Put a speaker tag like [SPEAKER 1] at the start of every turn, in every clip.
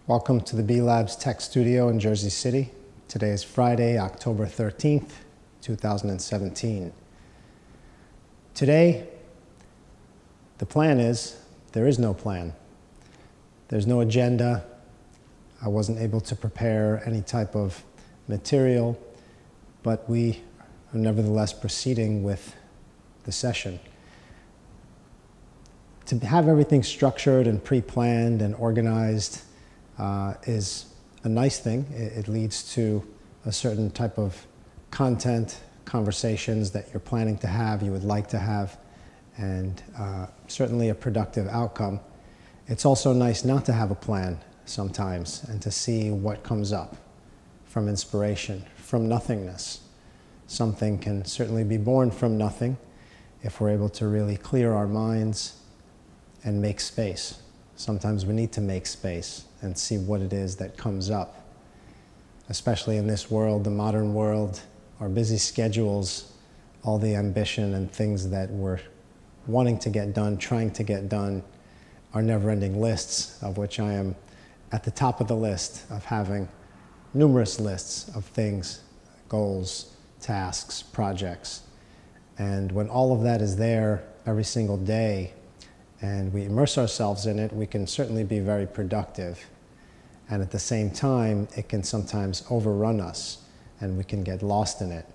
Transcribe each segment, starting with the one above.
[SPEAKER 1] Welcome to the B-Labs Tech Studio in Jersey City. Today is Friday, October 13th, 2017. Today, the plan is, there is no plan. There's no agenda. I wasn't able to prepare any type of material, but we are nevertheless proceeding with the session. To have everything structured and pre-planned and organized is a nice thing. It leads to a certain type of content, conversations that you're planning to have, you would like to have, and certainly a productive outcome. It's also nice not to have a plan sometimes and to see what comes up from inspiration, from nothingness. Something can certainly be born from nothing if we're able to really clear our minds and make space. Sometimes we need to make space and see what it is that comes up. Especially in this world, the modern world, our busy schedules, all the ambition and things that we're wanting to get done, trying to get done, our never-ending lists, of which I am at the top of the list of having numerous lists of things, goals, tasks, projects. And when all of that is there every single day and we immerse ourselves in it, we can certainly be very productive. And at the same time, it can sometimes overrun us and we can get lost in it.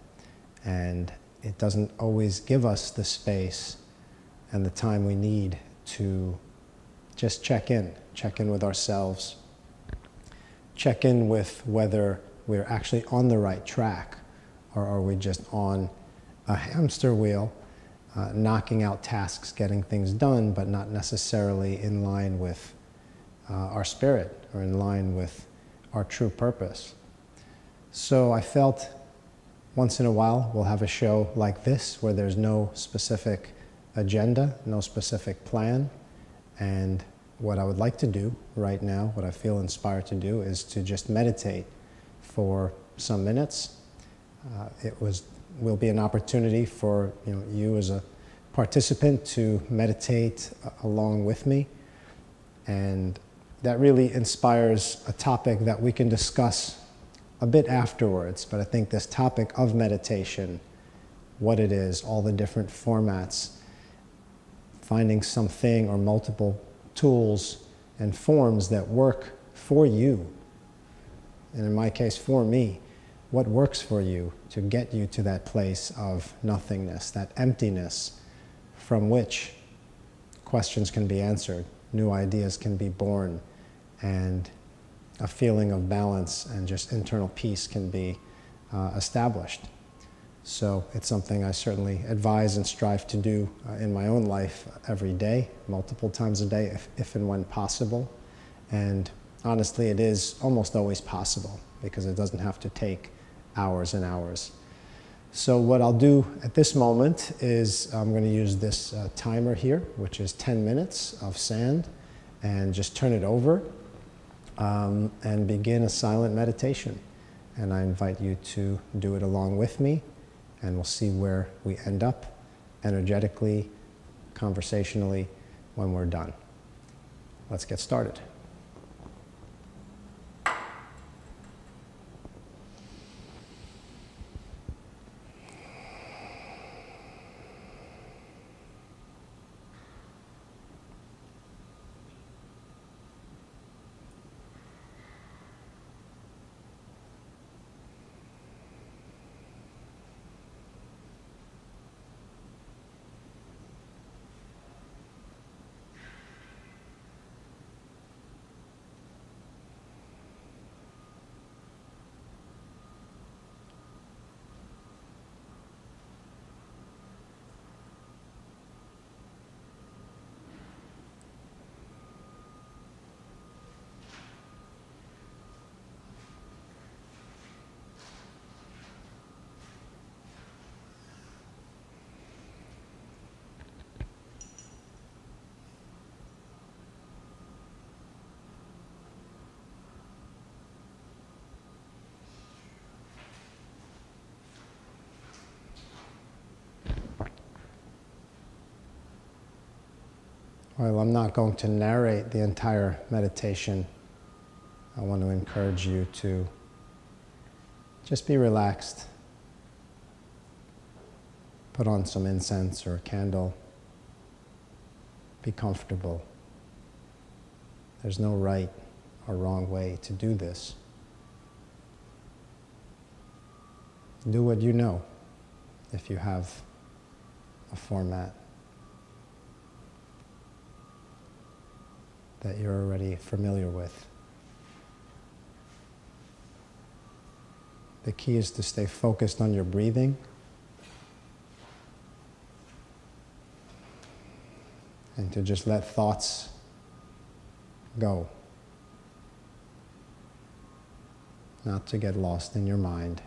[SPEAKER 1] And it doesn't always give us the space and the time we need to just check in with ourselves, check in with whether we're actually on the right track, or are we just on a hamster wheel, knocking out tasks, getting things done, but not necessarily in line with our spirit or in line with our true purpose. So I felt once in a while we'll have a show like this where there's no specific agenda, no specific plan, and what I would like to do right now, what I feel inspired to do, is to just meditate for some minutes. Will be an opportunity for you as a participant to meditate along with me, and that really inspires a topic that we can discuss a bit afterwards. But I think this topic of meditation, what it is, all the different formats, finding something or multiple tools and forms that work for you, and in my case for me, what works for you to get you to that place of nothingness, that emptiness from which questions can be answered, new ideas can be born, and a feeling of balance and just internal peace can be established. So it's something I certainly advise and strive to do in my own life every day, multiple times a day, if and when possible. And honestly, it is almost always possible because it doesn't have to take hours and hours. So what I'll do at this moment is I'm going to use this timer here, which is 10 minutes of sand, and just turn it over and begin a silent meditation. And I invite you to do it along with me, and we'll see where we end up energetically, conversationally, when we're done. Let's get started. Well, I'm not going to narrate the entire meditation I want to encourage you to just be relaxed. Put on some incense or a candle. Be comfortable. There's no right or wrong way to do this. Do what you know if you have a format that you're already familiar with. The key is to stay focused on your breathing and to just let thoughts go. Not to get lost in your mind.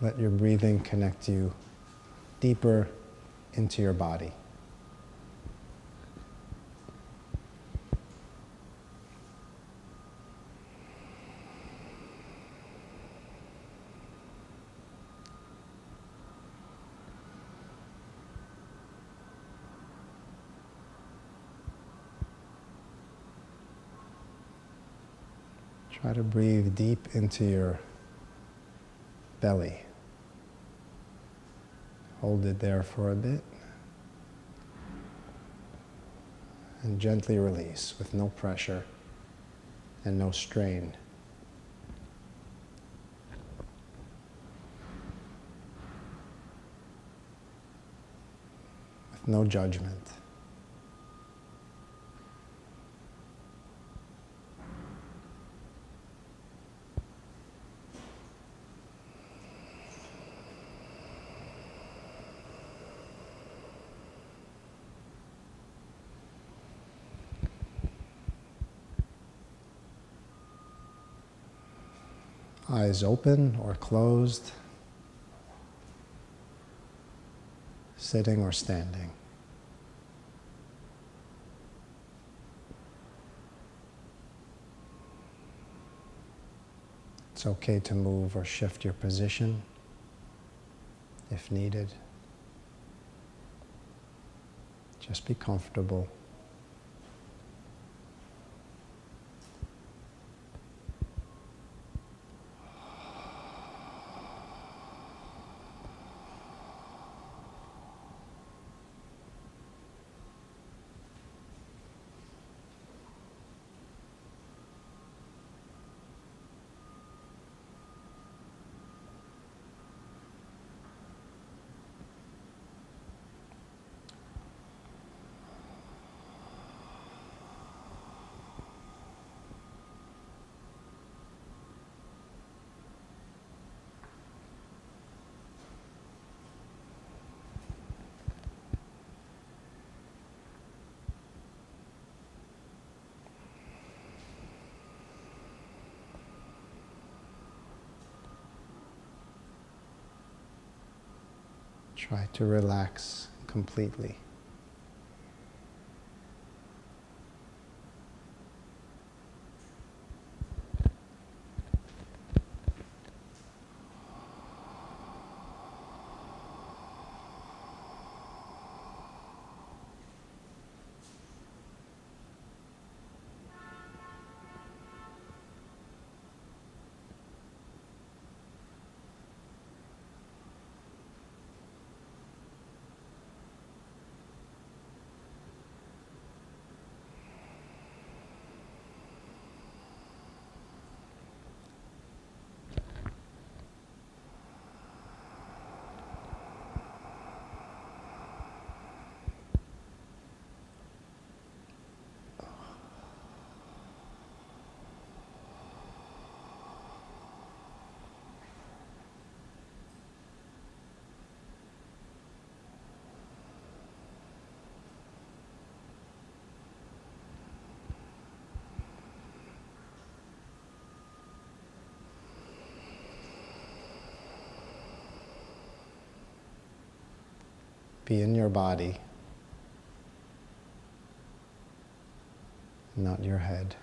[SPEAKER 1] Let your breathing connect you deeper into your body. Try to breathe deep into your belly. Hold it there for a bit. And gently release with no pressure and no strain. With no judgment. Eyes open or closed, sitting or standing. It's okay to move or shift your position if needed. Just be comfortable. Try to relax completely. Be in your body, not your head.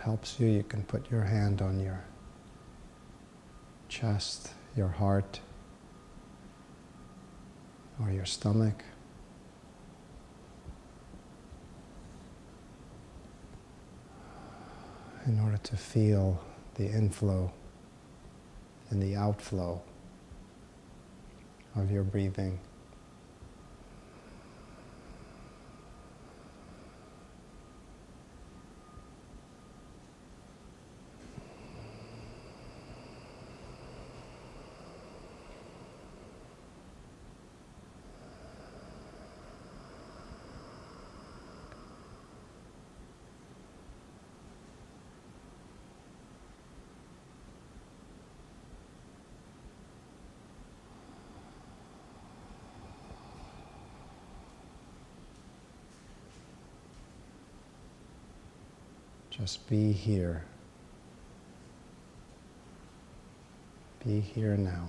[SPEAKER 1] helps you, you can put your hand on your chest, your heart, or your stomach. In order to feel the inflow and the outflow of your breathing. Just be here. Be here now.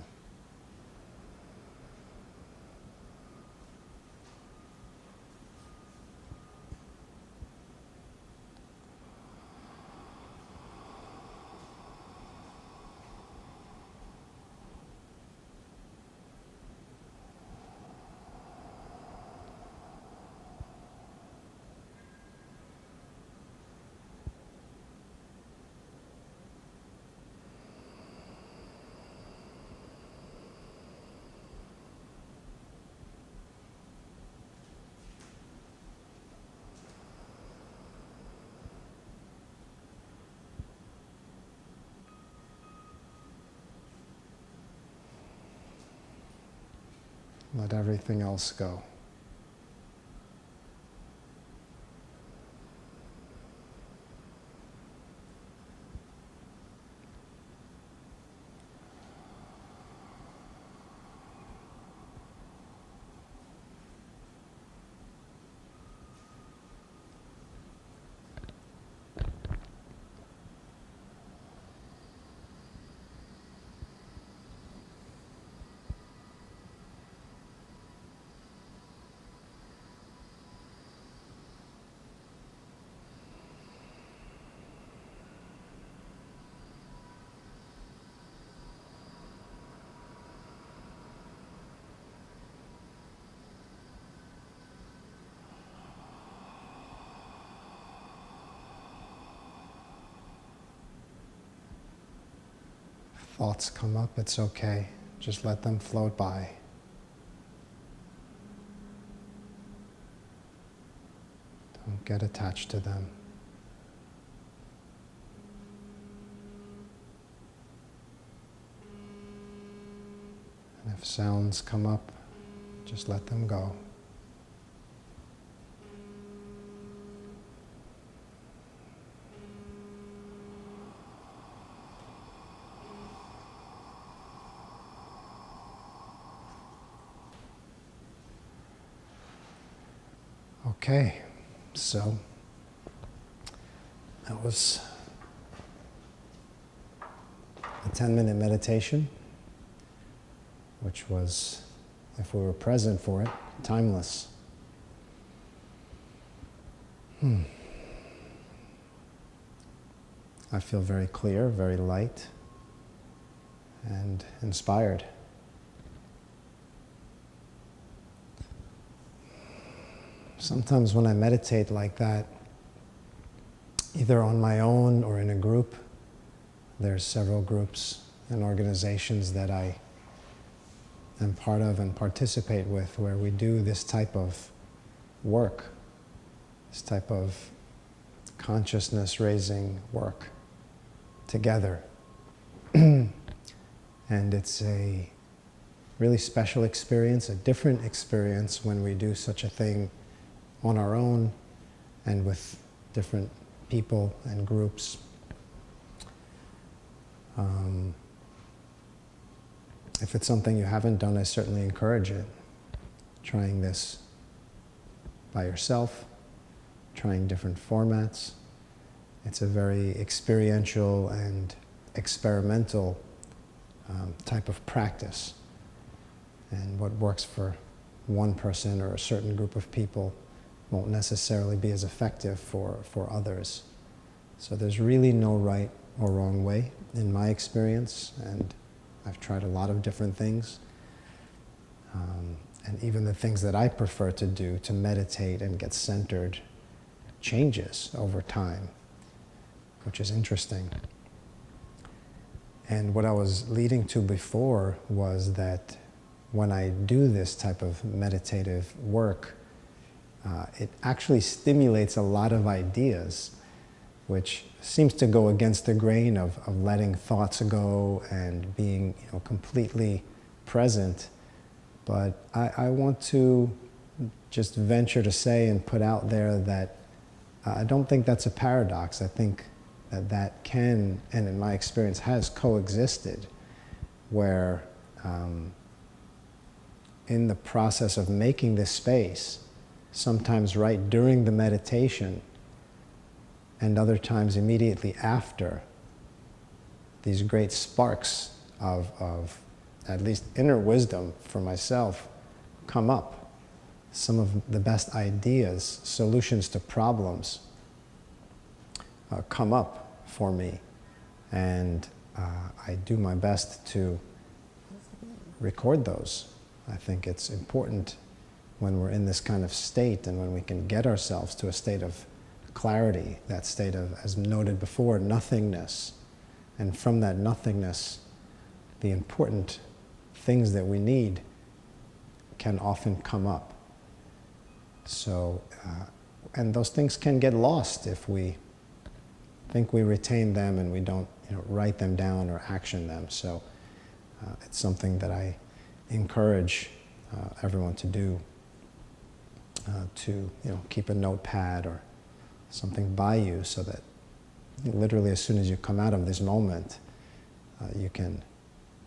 [SPEAKER 1] Let everything else go. Thoughts come up, it's okay. Just let them float by. Don't get attached to them. And if sounds come up, just let them go. Okay, so that was a 10-minute meditation, which was, if we were present for it, timeless. I feel very clear, very light, and inspired. Sometimes when I meditate like that, either on my own or in a group, there's several groups and organizations that I am part of and participate with where we do this type of work, this type of consciousness-raising work together. And it's a really special experience, a different experience when we do such a thing on our own and with different people and groups. If it's something you haven't done, I certainly encourage it. Trying this by yourself, trying different formats. It's a very experiential and experimental type of practice. And what works for one person or a certain group of people won't necessarily be as effective for others. So there's really no right or wrong way in my experience, and I've tried a lot of different things. And even the things that I prefer to do to meditate and get centered changes over time, which is interesting. And what I was leading to before was that when I do this type of meditative work, it actually stimulates a lot of ideas, which seems to go against the grain of letting thoughts go and being, completely present. But I want to just venture to say and put out there that I don't think that's a paradox. I think that can, and in my experience has coexisted, where in the process of making this space, sometimes right during the meditation and other times immediately after, these great sparks of at least inner wisdom for myself come up. Some of the best ideas, solutions to problems come up for me, and I do my best to record those. I think it's important when we're in this kind of state and when we can get ourselves to a state of clarity, that state of, as noted before, nothingness. And from that nothingness, the important things that we need can often come up. So, and those things can get lost if we think we retain them and we don't, write them down or action them. So it's something that I encourage everyone to do, to keep a notepad or something by you, so that literally as soon as you come out of this moment, you can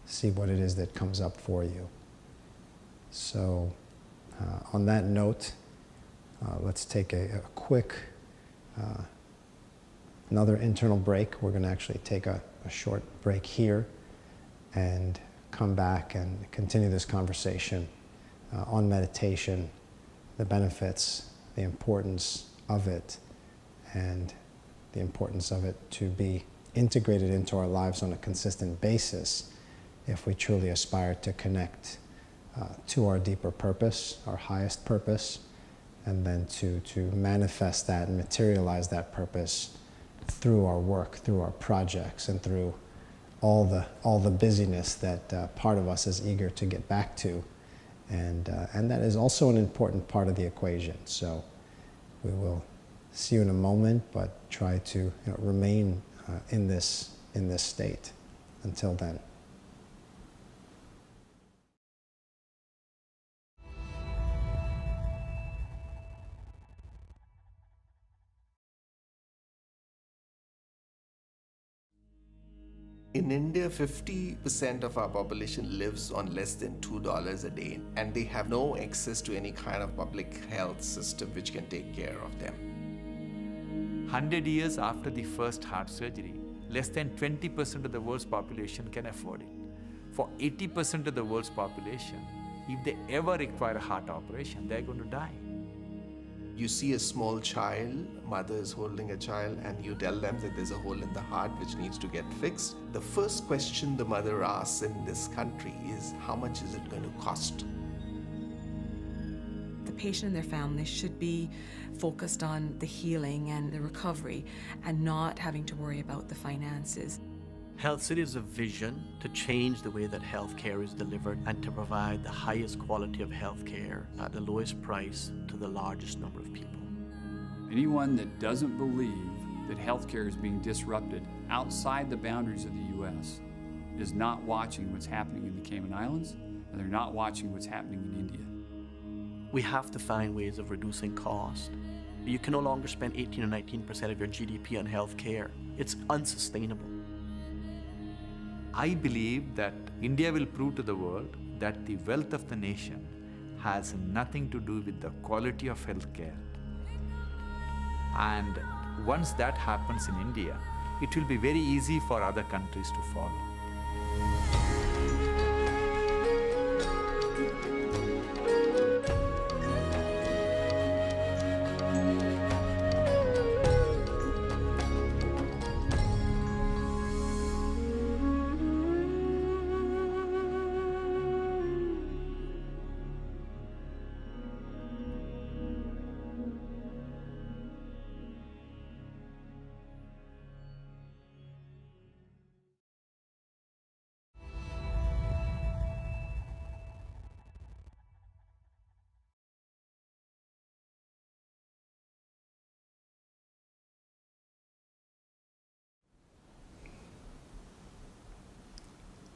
[SPEAKER 1] see what it is that comes up for you. So on that note, let's take a quick, another internal break. We're going to actually take a short break here and come back and continue this conversation on meditation, the benefits, the importance of it, and the importance of it to be integrated into our lives on a consistent basis if we truly aspire to connect to our deeper purpose, our highest purpose, and then to manifest that and materialize that purpose through our work, through our projects, and through all the busyness that part of us is eager to get back to, and that is also an important part of the equation. So we will see you in a moment, but try to remain in this state until then.
[SPEAKER 2] In India, 50% of our population lives on less than $2 a day, and they have no access to any kind of public health system which can take care of them.
[SPEAKER 3] 100 years after the first heart surgery, less than 20% of the world's population can afford it. For 80% of the world's population, if they ever require a heart operation, they're going to die.
[SPEAKER 2] You see a small child, mother is holding a child, and you tell them that there's a hole in the heart which needs to get fixed. The first question the mother asks in this country is, how much is it going to cost?
[SPEAKER 4] The patient and their family should be focused on the healing and the recovery and not having to worry about the finances.
[SPEAKER 5] Health City is a vision to change the way that healthcare is delivered and to provide the highest quality of healthcare at the lowest price to the largest number of people.
[SPEAKER 6] Anyone that doesn't believe that healthcare is being disrupted outside the boundaries of the U.S. is not watching what's happening in the Cayman Islands, and they're not watching what's happening in India.
[SPEAKER 5] We have to find ways of reducing cost. You can no longer spend 18 or 19% of your GDP on healthcare. It's unsustainable.
[SPEAKER 3] I believe that India will prove to the world that the wealth of the nation has nothing to do with the quality of healthcare. And once that happens in India, it will be very easy for other countries to follow.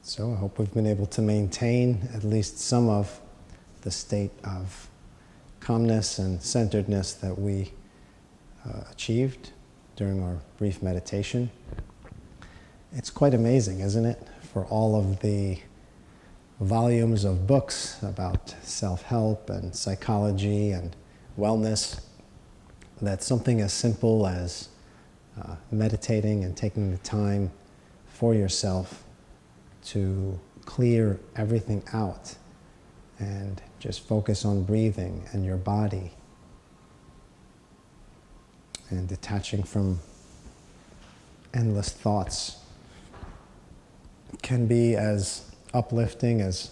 [SPEAKER 1] So I hope we've been able to maintain at least some of the state of calmness and centeredness that we achieved during our brief meditation. It's quite amazing, isn't it, for all of the volumes of books about self-help and psychology and wellness, that something as simple as meditating and taking the time for yourself to clear everything out and just focus on breathing and your body and detaching from endless thoughts can be as uplifting as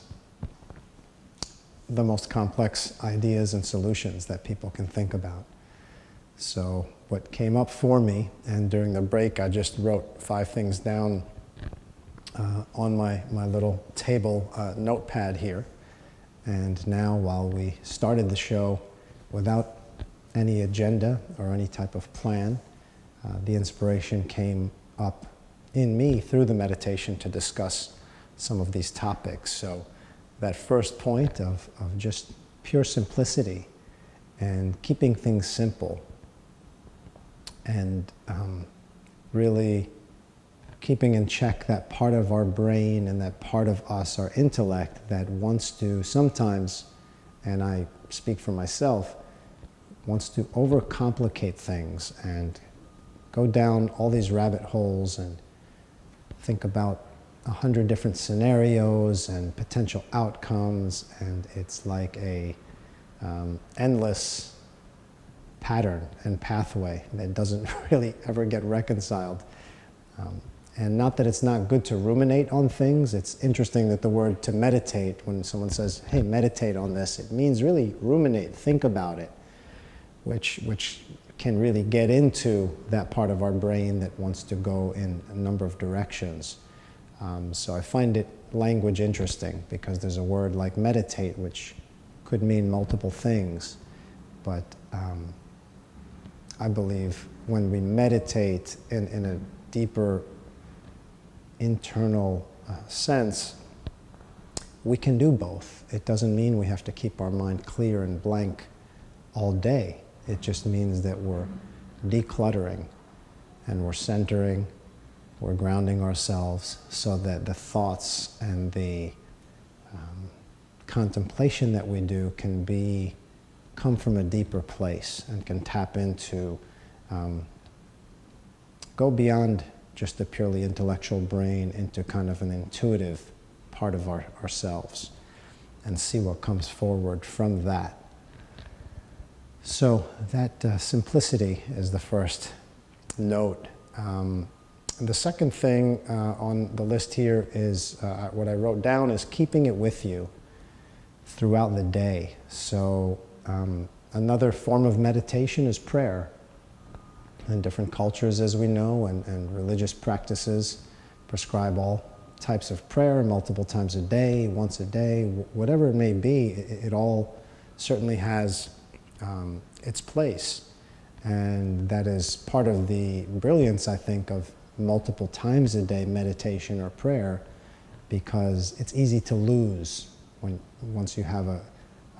[SPEAKER 1] the most complex ideas and solutions that people can think about. So what came up for me, and during the break I just wrote 5 things down on my little table notepad here. And now, while we started the show without any agenda or any type of plan, the inspiration came up in me through the meditation to discuss some of these topics. So that first point of just pure simplicity and keeping things simple and really keeping in check that part of our brain and that part of us, our intellect, that wants to sometimes, and I speak for myself, wants to overcomplicate things and go down all these rabbit holes and think about 100 different scenarios and potential outcomes, and it's like a endless pattern and pathway that doesn't really ever get reconciled. And not that it's not good to ruminate on things. It's interesting that the word to meditate, when someone says, hey, meditate on this, it means really ruminate, think about it, which can really get into that part of our brain that wants to go in a number of directions. So I find it language interesting because there's a word like meditate, which could mean multiple things. But I believe when we meditate in a deeper internal sense, we can do both. It doesn't mean we have to keep our mind clear and blank all day. It just means that we're decluttering and we're centering, we're grounding ourselves so that the thoughts and the contemplation that we do can come from a deeper place and can tap into, go beyond just the purely intellectual brain into kind of an intuitive part of ourselves and see what comes forward from that. So that simplicity is the first note. The second thing on the list here is, what I wrote down is keeping it with you throughout the day. So another form of meditation is prayer. In different cultures, as we know, and religious practices prescribe all types of prayer multiple times a day, once a day, whatever it may be. It all certainly has its place. And that is part of the brilliance, I think, of multiple times a day meditation or prayer, because it's easy to lose once you have a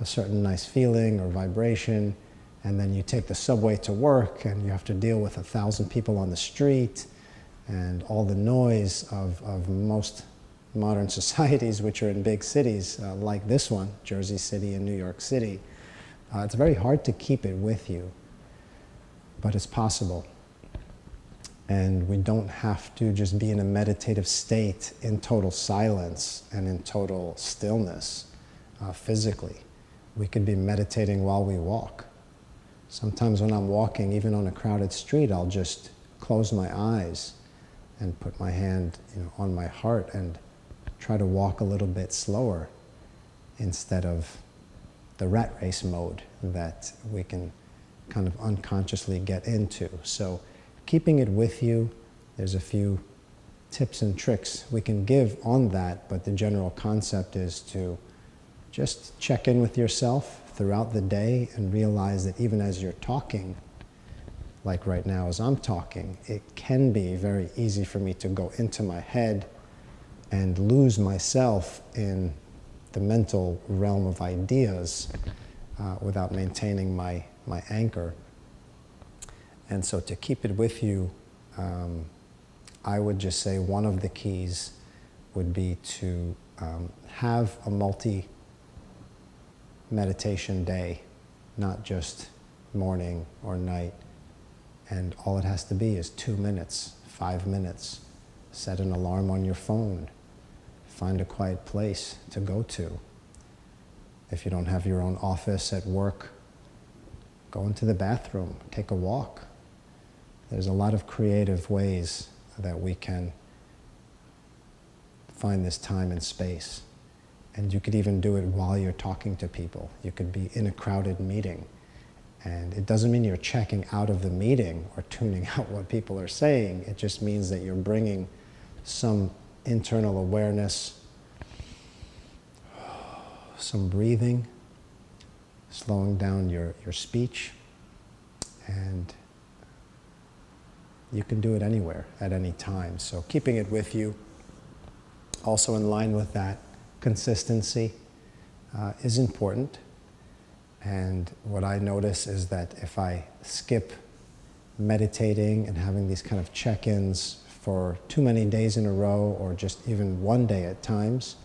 [SPEAKER 1] certain nice feeling or vibration, and then you take the subway to work and you have to deal with 1,000 people on the street and all the noise of most modern societies, which are in big cities like this one, Jersey City and New York City. It's very hard to keep it with you, but it's possible. And we don't have to just be in a meditative state in total silence and in total stillness physically. We could be meditating while we walk. Sometimes when I'm walking, even on a crowded street, I'll just close my eyes and put my hand, on my heart and try to walk a little bit slower instead of the rat race mode that we can kind of unconsciously get into. So keeping it with you, there's a few tips and tricks we can give on that, but the general concept is to just check in with yourself throughout the day and realize that even as you're talking, like right now as I'm talking, it can be very easy for me to go into my head and lose myself in the mental realm of ideas without maintaining my anchor. And so to keep it with you, I would just say one of the keys would be to have a multi-meditation day, not just morning or night. And all it has to be is 2 minutes, 5 minutes. Set an alarm on your phone. Find a quiet place to go to. If you don't have your own office at work, go into the bathroom, take a walk. There's a lot of creative ways that we can find this time and space. And you could even do it while you're talking to people. You could be in a crowded meeting. And it doesn't mean you're checking out of the meeting or tuning out what people are saying. It just means that you're bringing some internal awareness, some breathing, slowing down your speech, and you can do it anywhere, at any time. So keeping it with you, also in line with that, consistency is important. And what I notice is that if I skip meditating and having these kind of check-ins for too many days in a row, or just even one day at times,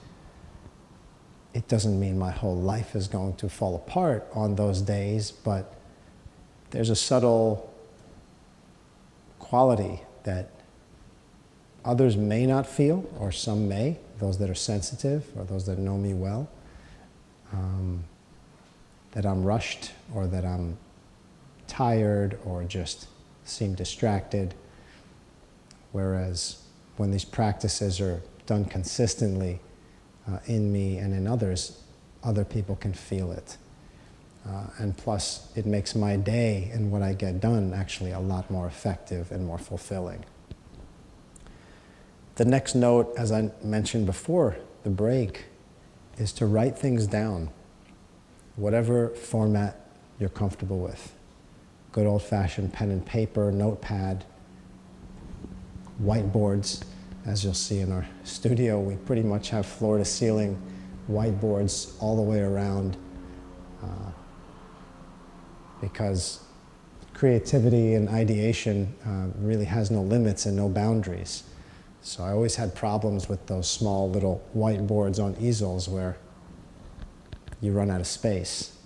[SPEAKER 1] it doesn't mean my whole life is going to fall apart on those days, but there's a subtle quality that others may not feel, or some may, those that are sensitive or those that know me well, that I'm rushed, or that I'm tired, or just seem distracted. Whereas when these practices are done consistently in me and in others, other people can feel it. And plus, it makes my day and what I get done actually a lot more effective and more fulfilling. The next note, as I mentioned before the break, is to write things down, whatever format you're comfortable with. Good old-fashioned pen and paper, notepad, whiteboards. As you'll see in our studio, we pretty much have floor-to-ceiling whiteboards all the way around, because creativity and ideation really has no limits and no boundaries. So I always had problems with those small little whiteboards on easels where you run out of space.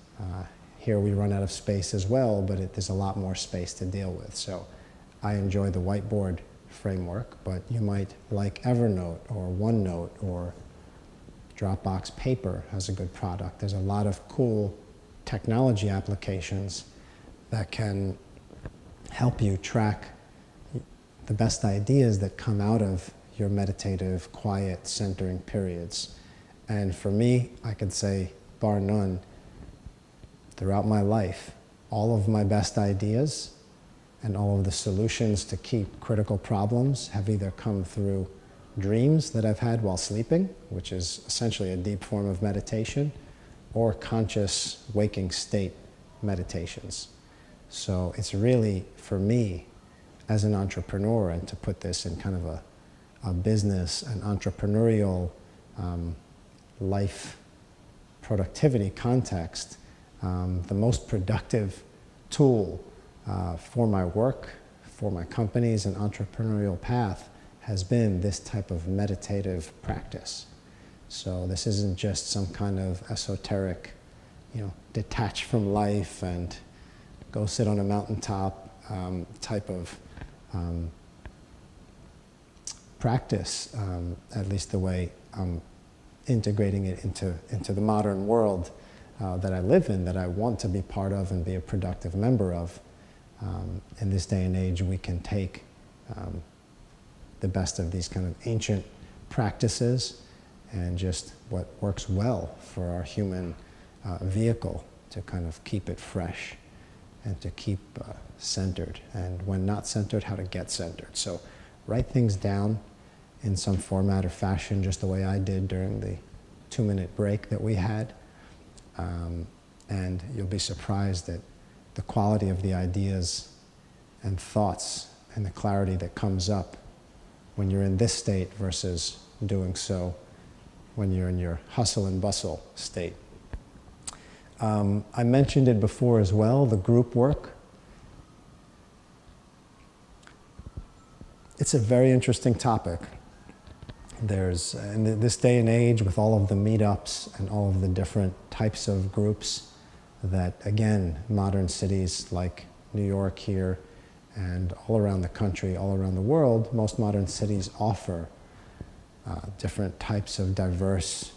[SPEAKER 1] Here we run out of space as well, but there's a lot more space to deal with. So I enjoy the whiteboard framework, but you might like Evernote or OneNote, or Dropbox Paper has a good product. There's a lot of cool technology applications that can help you track the best ideas that come out of your meditative, quiet, centering periods. And for me, I could say, bar none, throughout my life, all of my best ideas and all of the solutions to keep critical problems have either come through dreams that I've had while sleeping, which is essentially a deep form of meditation, or conscious waking state meditations. So it's really, for me, as an entrepreneur, and to put this in kind of a business and entrepreneurial life productivity context, the most productive tool for my work, for my companies and entrepreneurial path has been this type of meditative practice. So this isn't just some kind of esoteric, detach from life and go sit on a mountaintop type of practice, at least the way I'm integrating it into the modern world that I live in, that I want to be part of and be a productive member of. In this day and age, we can take the best of these kind of ancient practices and just what works well for our human vehicle to kind of keep it fresh and to keep centered. And when not centered, how to get centered. So write things down in some format or fashion, just the way I did during the 2-minute break that we had. And you'll be surprised at the quality of the ideas and thoughts and the clarity that comes up when you're in this state versus doing so when you're in your hustle and bustle state. I mentioned it before as well, the group work. It's a very interesting topic. There's, in this day and age, with all of the meetups and all of the different types of groups that, again, modern cities like New York here and all around the country, all around the world, most modern cities offer different types of diverse,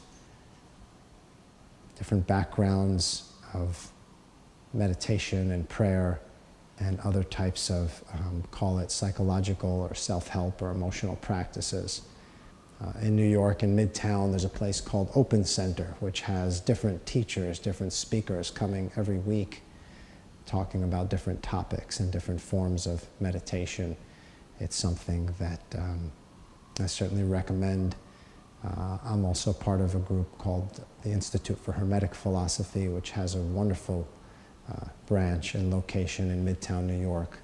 [SPEAKER 1] different backgrounds of meditation and prayer and other types of, call it psychological or self-help or emotional practices. In New York, in Midtown, there's a place called Open Center, which has different teachers, different speakers coming every week, talking about different topics and different forms of meditation. It's something that I certainly recommend. I'm also part of a group called the Institute for Hermetic Philosophy, which has a wonderful branch and location in Midtown New York,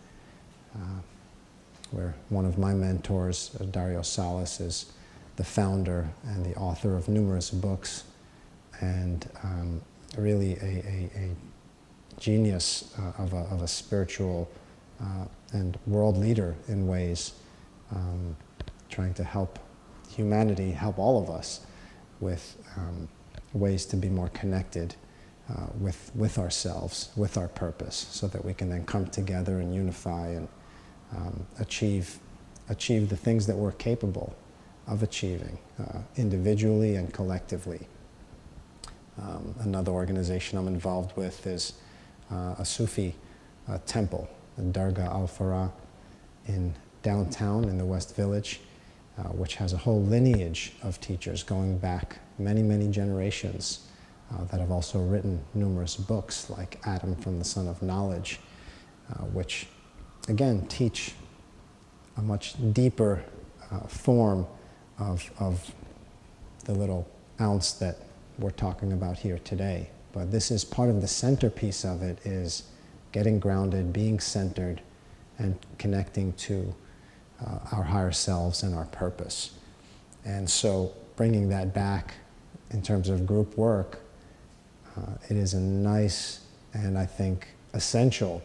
[SPEAKER 1] where one of my mentors, Dario Salas, is the founder and the author of numerous books, and really a genius of a spiritual and world leader in ways, trying to help humanity, help all of us with ways to be more connected with ourselves, with our purpose, so that we can then come together and unify and achieve the things that we're capable of achieving individually and collectively. Another organization I'm involved with is a Sufi temple, the Dargah al-Farah in downtown in the West Village, which has a whole lineage of teachers going back many, many generations that have also written numerous books like Adam from the Son of Knowledge, which again teach a much deeper form of the little ounce that we're talking about here today. But this is part of the centerpiece of it, is getting grounded, being centered, and connecting to our higher selves and our purpose. And so bringing that back in terms of group work, it is a nice and I think essential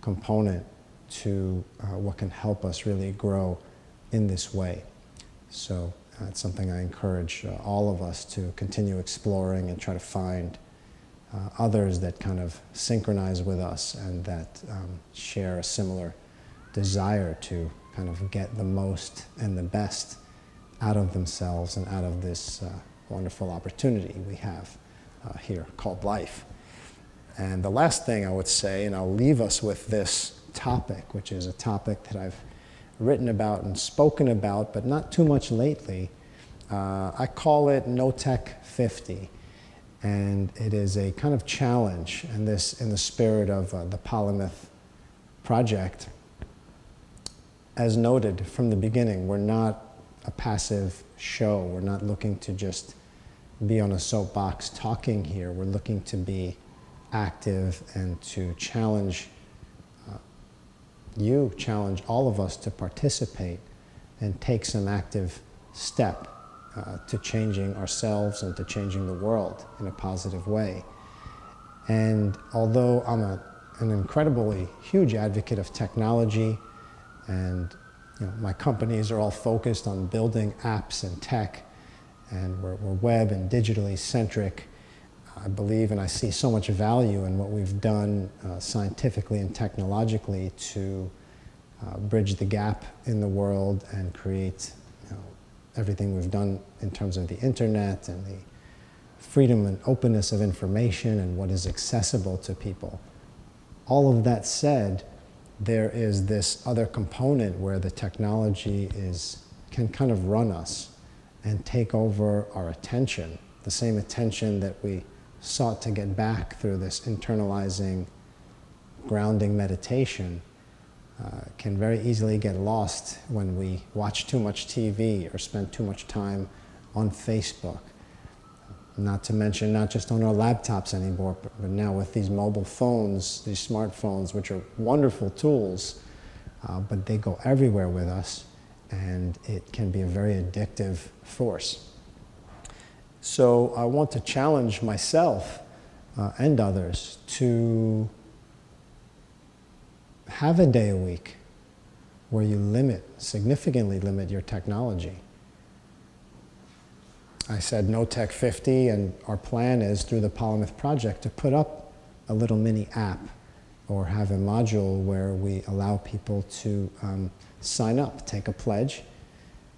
[SPEAKER 1] component to what can help us really grow in this way. So it's something I encourage all of us to continue exploring and try to find others that kind of synchronize with us and that share a similar desire to kind of get the most and the best out of themselves and out of this wonderful opportunity we have here called life. And the last thing I would say, and I'll leave us with this topic, which is a topic that I've written about and spoken about, but not too much lately. I call it No Tech 50. And it is a kind of challenge, and this in the spirit of the Polymath project. As noted from the beginning, we're not a passive show. We're not looking to just be on a soapbox talking here. We're looking to be active and to challenge challenge all of us to participate and take some active step to changing ourselves and to changing the world in a positive way. And although I'm an incredibly huge advocate of technology, and my companies are all focused on building apps and tech, and we're web and digitally centric, I believe and I see so much value in what we've done scientifically and technologically to bridge the gap in the world and create everything we've done in terms of the internet and the freedom and openness of information and what is accessible to people. All of that said, there is this other component where the technology can kind of run us and take over our attention, the same attention that we sought to get back through this internalizing, grounding meditation. Can very easily get lost when we watch too much TV or spend too much time on Facebook. Not to mention, not just on our laptops anymore, but now with these mobile phones, these smartphones, which are wonderful tools, but they go everywhere with us. and it can be a very addictive force. So I want to challenge myself and others to have a day a week where you significantly limit your technology. I said no tech 50, and our plan is through the Polymath project to put up a little mini app or have a module where we allow people to sign up, take a pledge,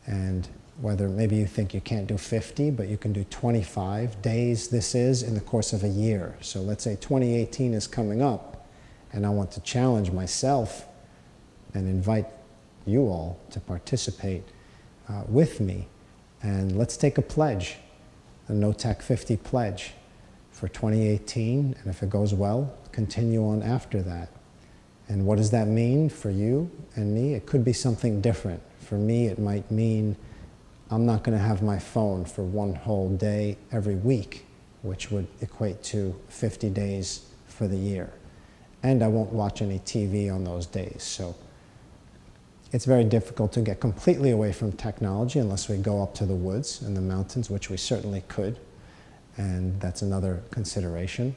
[SPEAKER 1] and whether maybe you think you can't do 50, but you can do 25 days this is in the course of a year. So let's say 2018 is coming up, and I want to challenge myself and invite you all to participate with me. And let's take a pledge, a No Tech 50 pledge for 2018, and if it goes well, continue on after that. And what does that mean for you and me? It could be something different. For me, it might mean I'm not going to have my phone for one whole day every week, which would equate to 50 days for the year. And I won't watch any TV on those days. So it's very difficult to get completely away from technology unless we go up to the woods and the mountains, which we certainly could. And that's another consideration.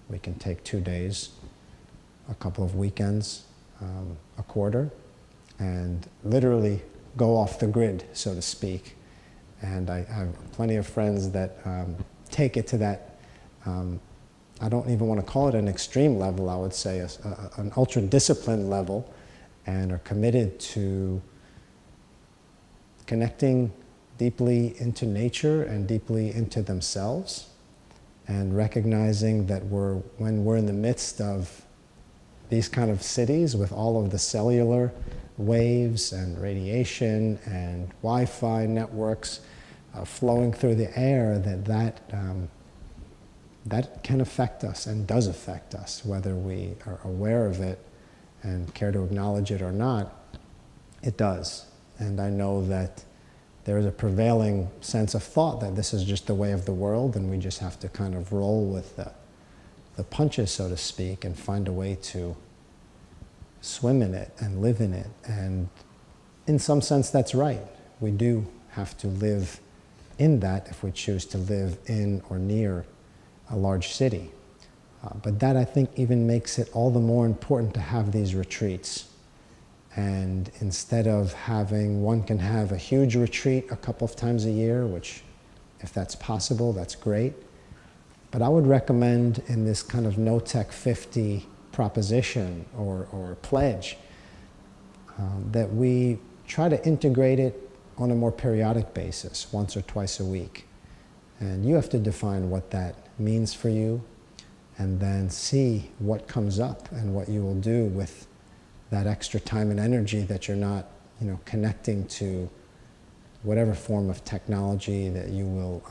[SPEAKER 1] We can take 2 days, a couple of weekends, a quarter, and literally go off the grid, so to speak. And I have plenty of friends that take it to that, I don't even want to call it an extreme level, I would say an ultra-disciplined level, and are committed to connecting deeply into nature and deeply into themselves, and recognizing that when we're in the midst of these kind of cities with all of the cellular waves and radiation and Wi-Fi networks flowing through the air, that can affect us and does affect us, whether we are aware of it and care to acknowledge it or not. It does. And I know that there is a prevailing sense of thought that this is just the way of the world, and we just have to kind of roll with the punches, so to speak, and find a way to swim in it and live in it. And in some sense, that's right. We do have to live in that if we choose to live in or near a large city. But that, I think, even makes it all the more important to have these retreats. And instead of one can have a huge retreat a couple of times a year, which, if that's possible, that's great. But I would recommend in this kind of No Tech 50 proposition or pledge that we try to integrate it on a more periodic basis, once or twice a week. And you have to define what that means for you, and then see what comes up and what you will do with that extra time and energy that you're not, connecting to whatever form of technology that you will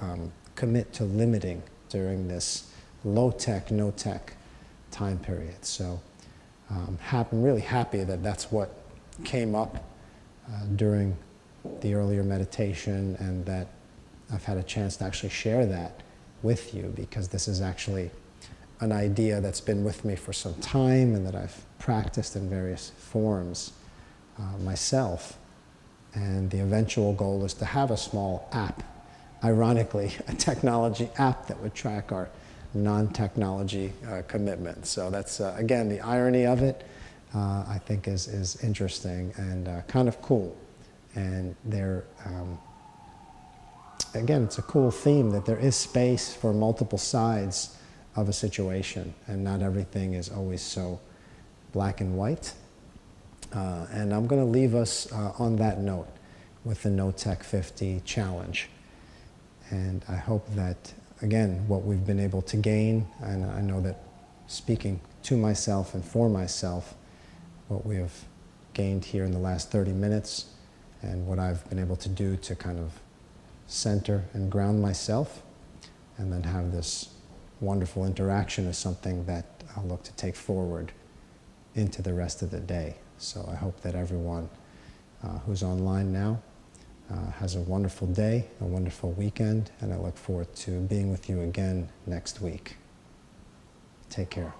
[SPEAKER 1] commit to limiting during this low-tech, no-tech time period. So I'm really happy that that's what came up during the earlier meditation, and that I've had a chance to actually share that with you, because this is actually an idea that's been with me for some time and that I've practiced in various forms myself. And the eventual goal is to have a small app, ironically, a technology app that would track our non-technology commitments. So that's, again, the irony of it, I think is interesting and kind of cool. And again, it's a cool theme that there is space for multiple sides of a situation, and not everything is always so black and white. And I'm going to leave us on that note with the No Tech 50 challenge. And I hope that, again, what we've been able to gain, and I know that speaking to myself and for myself, what we have gained here in the last 30 minutes, and what I've been able to do to kind of center and ground myself, and then have this wonderful interaction is something that I'll look to take forward into the rest of the day. So I hope that everyone who's online now has a wonderful day, a wonderful weekend, and I look forward to being with you again next week. Take care.